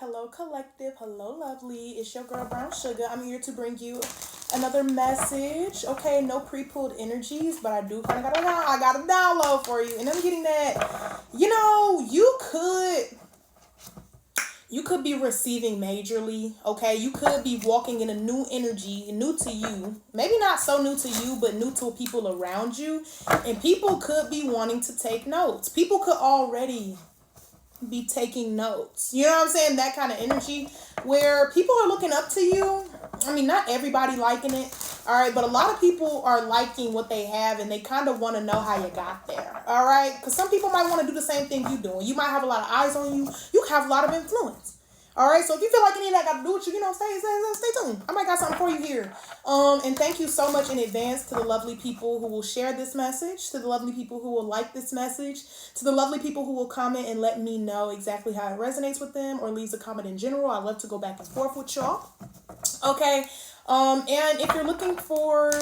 Hello, collective. Hello, lovely. It's your girl, Brown Sugar. I'm here to bring you another message. Okay, no pre-pulled energies, but I do kind of got a download for you, and I'm getting that. You could be receiving majorly. Okay, you could be walking in a new energy, new to you. Maybe not so new to you, but new to people around you, and people could be wanting to take notes. People could already be taking notes. You know what I'm saying? That kind of energy where people are looking up to you. I mean, not everybody liking it, all right, but a lot of people are liking what they have and they kind of want to know how you got there, all right? Because some people might want to do the same thing you doing. You might have a lot of eyes on you. You have a lot of influence. All right, so if you feel like any of that got to do with you, stay tuned. I might got something for you here. And thank you so much in advance to the lovely people who will share this message, to the lovely people who will like this message, to the lovely people who will comment and let me know exactly how it resonates with them or leaves a comment in general. I love to go back and forth with y'all. Okay. And if you're looking for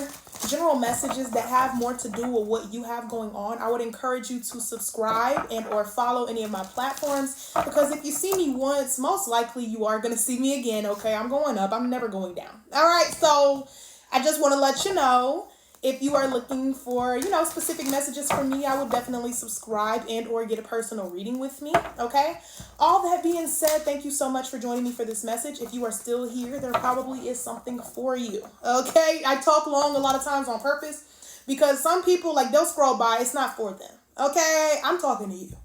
general messages that have more to do with what you have going on, I would encourage you to subscribe and or follow any of my platforms, because if you see me once, most likely you are going to see me again. Okay, I'm going up. I'm never going down. All right, so I just want to let you know, if you are looking for, specific messages from me, I would definitely subscribe and or get a personal reading with me, okay? All that being said, thank you so much for joining me for this message. If you are still here, there probably is something for you, okay? I talk long a lot of times on purpose because some people, they'll scroll by. It's not for them, okay? I'm talking to you.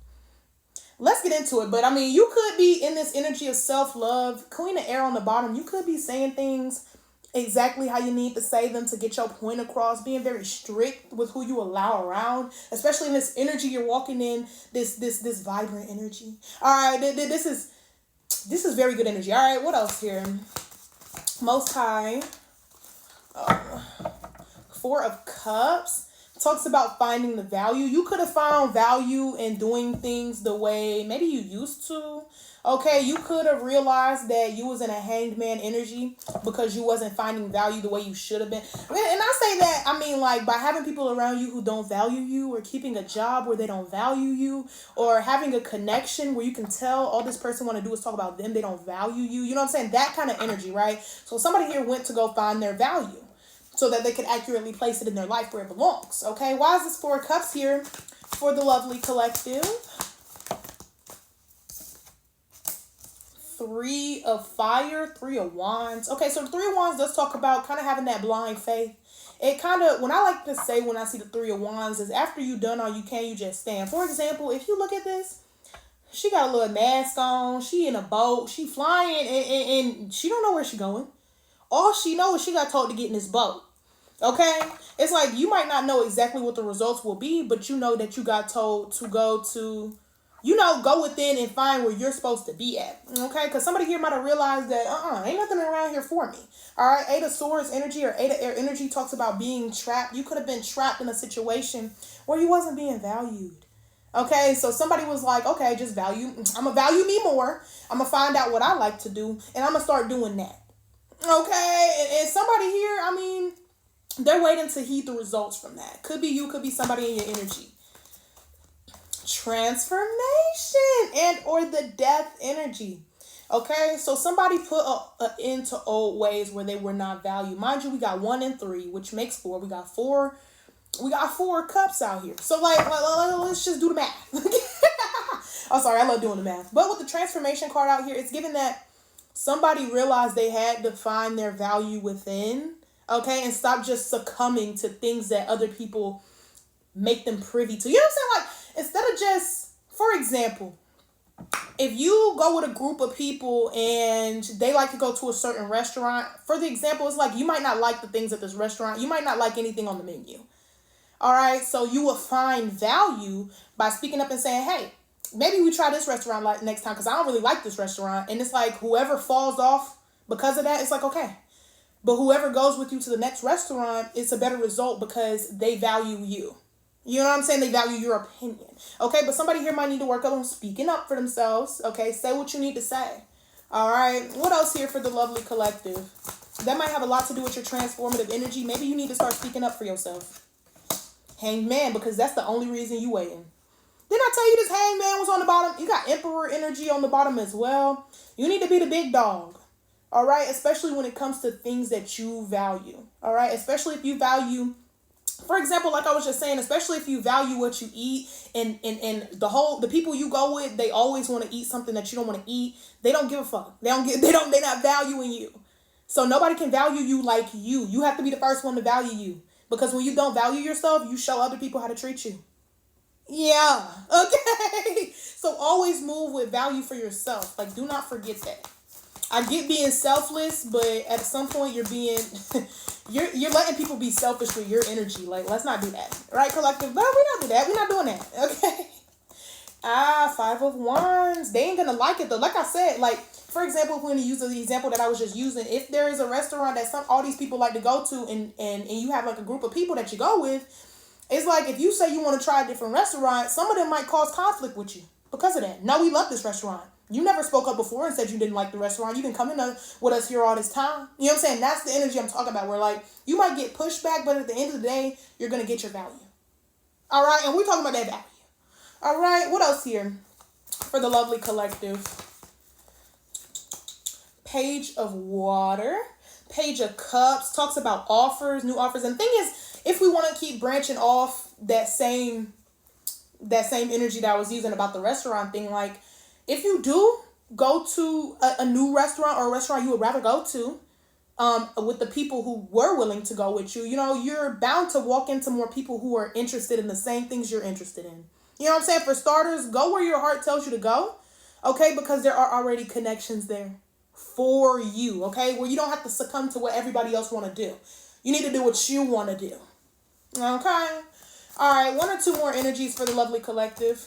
Let's get into it. But, you could be in this energy of self-love. Queen of Air on the bottom. You could be saying things exactly how you need to say them to get your point across, being very strict with who you allow around, especially in this energy you're walking in, this vibrant energy. All right, this is very good energy. All right, what else here? Most High, Four of Cups talks about finding the value. You could have found value in doing things the way maybe you used to. Okay, you could have realized that you was in a hanged man energy because you wasn't finding value the way you should have been. And I say that, by having people around you who don't value you, or keeping a job where they don't value you, or having a connection where you can tell all this person want to do is talk about them, they don't value you. You know what I'm saying? That kind of energy, right? So somebody here went to go find their value so that they could accurately place it in their life where it belongs. Okay, why is this Four of Cups here for the lovely collective? Three of Fire, Three of Wands. Okay, so the Three of Wands does talk about kind of having that blind faith. It kind of, when I like to say when I see the Three of Wands, is after you done all you can, you just stand. For example, if you look at this, she got a little mask on, she in a boat, she flying, and she don't know where she going. All she knows is she got told to get in this boat. Okay? It's like you might not know exactly what the results will be, but you know that you got told to go to, go within and find where you're supposed to be at. Okay? Because somebody here might have realized that, ain't nothing around here for me. All right? Eight of Swords energy or Eight of Air energy talks about being trapped. You could have been trapped in a situation where you wasn't being valued. Okay? So somebody was like, okay, just value. I'm going to value me more. I'm going to find out what I like to do, and I'm going to start doing that. Okay? And somebody here, they're waiting to heed the results from that. Could be you, could be somebody in your energy. Transformation and or the death energy. Okay, so somebody put into old ways where they were not valued. Mind you, we got 1 and 3, which makes 4. We got four cups out here. So let's just do the math. I'm sorry, I love doing the math. But with the transformation card out here, it's given that somebody realized they had to find their value within. Okay, and stop just succumbing to things that other people make them privy to. You know what I'm saying? Instead of just, for example, if you go with a group of people and they like to go to a certain restaurant, for the example, it's like you might not like the things at this restaurant. You might not like anything on the menu. All right, so you will find value by speaking up and saying, hey, maybe we try this restaurant next time because I don't really like this restaurant. And it's like whoever falls off because of that, it's like, okay. But whoever goes with you to the next restaurant, it's a better result because they value you. You know what I'm saying? They value your opinion. Okay, but somebody here might need to work on speaking up for themselves. Okay, say what you need to say. All right, what else here for the lovely collective? That might have a lot to do with your transformative energy. Maybe you need to start speaking up for yourself. Hanged man, because that's the only reason you waiting. Didn't I tell you this hangman was on the bottom? You got emperor energy on the bottom as well. You need to be the big dog. All right, especially when it comes to things that you value. All right, especially if you value, for example, like I was just saying, especially if you value what you eat, and the people you go with, they always want to eat something that you don't want to eat. They don't give a fuck. They're not valuing you. So nobody can value you like you. You have to be the first one to value you. Because when you don't value yourself, you show other people how to treat you. Yeah. Okay. So always move with value for yourself. Like, do not forget that. I get being selfless, but at some point you're being you're letting people be selfish with your energy. Like, let's not do that. Right, collective? But we don't do that. We're not doing that. Okay. 5 of Wands. They ain't gonna like it though. Like I said, like, for example, if we're gonna use the example that I was just using, if there is a restaurant that all these people like to go to, and you have like a group of people that you go with, it's like if you say you want to try a different restaurant, some of them might cause conflict with you because of that. No, we love this restaurant. You never spoke up before and said you didn't like the restaurant. You've been coming with us here all this time. You know what I'm saying? That's the energy I'm talking about, where like you might get pushback, but at the end of the day, you're gonna get your value. All right, and we're talking about that value. All right, what else here for the lovely collective? Page of Water, Page of Cups, talks about offers, new offers. And the thing is, if we want to keep branching off that same energy that I was using about the restaurant thing, like if you do go to a new restaurant or a restaurant you would rather go to, with the people who were willing to go with you, you know, you're bound to walk into more people who are interested in the same things you're interested in. You know what I'm saying? For starters, go where your heart tells you to go, okay? Because there are already connections there for you, okay? Where you don't have to succumb to what everybody else want to do. You need to do what you want to do, okay? All right, 1 or 2 more energies for the lovely collective.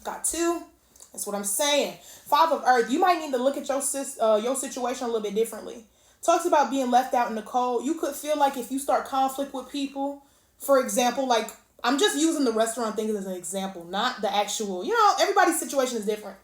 Got 2. That's what I'm saying. 5 of Earth. You might need to look at your situation a little bit differently. Talks about being left out in the cold. You could feel like if you start conflict with people, for example, like I'm just using the restaurant thing as an example, not the actual, you know, everybody's situation is different.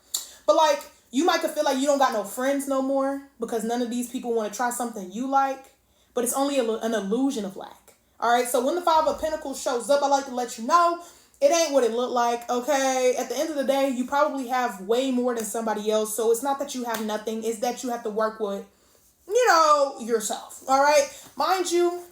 But like, you might could feel like you don't got no friends no more because none of these people want to try something you like, but it's only an illusion of lack. All right, so when the 5 of Pentacles shows up, I like to let you know it ain't what it looked like, okay? At the end of the day, you probably have way more than somebody else, so it's not that you have nothing, it's that you have to work with, you know, yourself, all right? Mind you,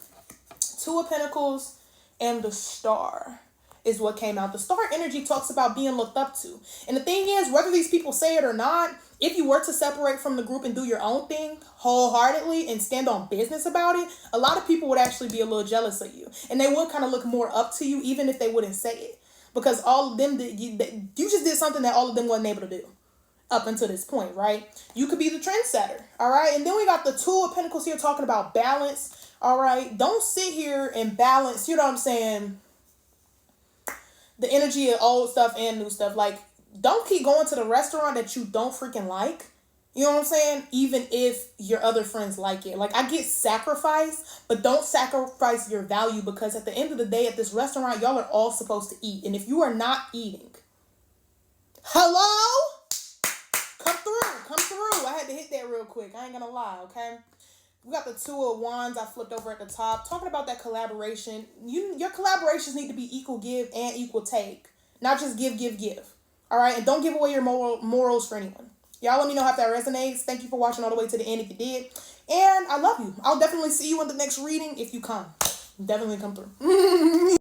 2 of Pentacles and the Star is what came out. The Star energy talks about being looked up to. And the thing is, whether these people say it or not, if you were to separate from the group and do your own thing wholeheartedly and stand on business about it, a lot of people would actually be a little jealous of you. And they would kind of look more up to you, even if they wouldn't say it. Because all of them, you just did something that all of them wasn't able to do up until this point, right? You could be the trendsetter, all right? And then we got the 2 of Pentacles here talking about balance. All right, don't sit here and balance, you know what I'm saying, the energy of old stuff and new stuff. Like, don't keep going to the restaurant that you don't freaking like. You know what I'm saying? Even if your other friends like it. Like, I get sacrifice, but don't sacrifice your value, because at the end of the day at this restaurant, y'all are all supposed to eat. And if you are not eating, hello? Come through. I had to hit that real quick. I ain't gonna lie, okay? We got the 2 of Wands I flipped over at the top. Talking about that collaboration. Your collaborations need to be equal give and equal take. Not just give. All right? And don't give away your morals for anyone. Y'all let me know how that resonates. Thank you for watching all the way to the end if you did. And I love you. I'll definitely see you in the next reading if you come. Definitely come through.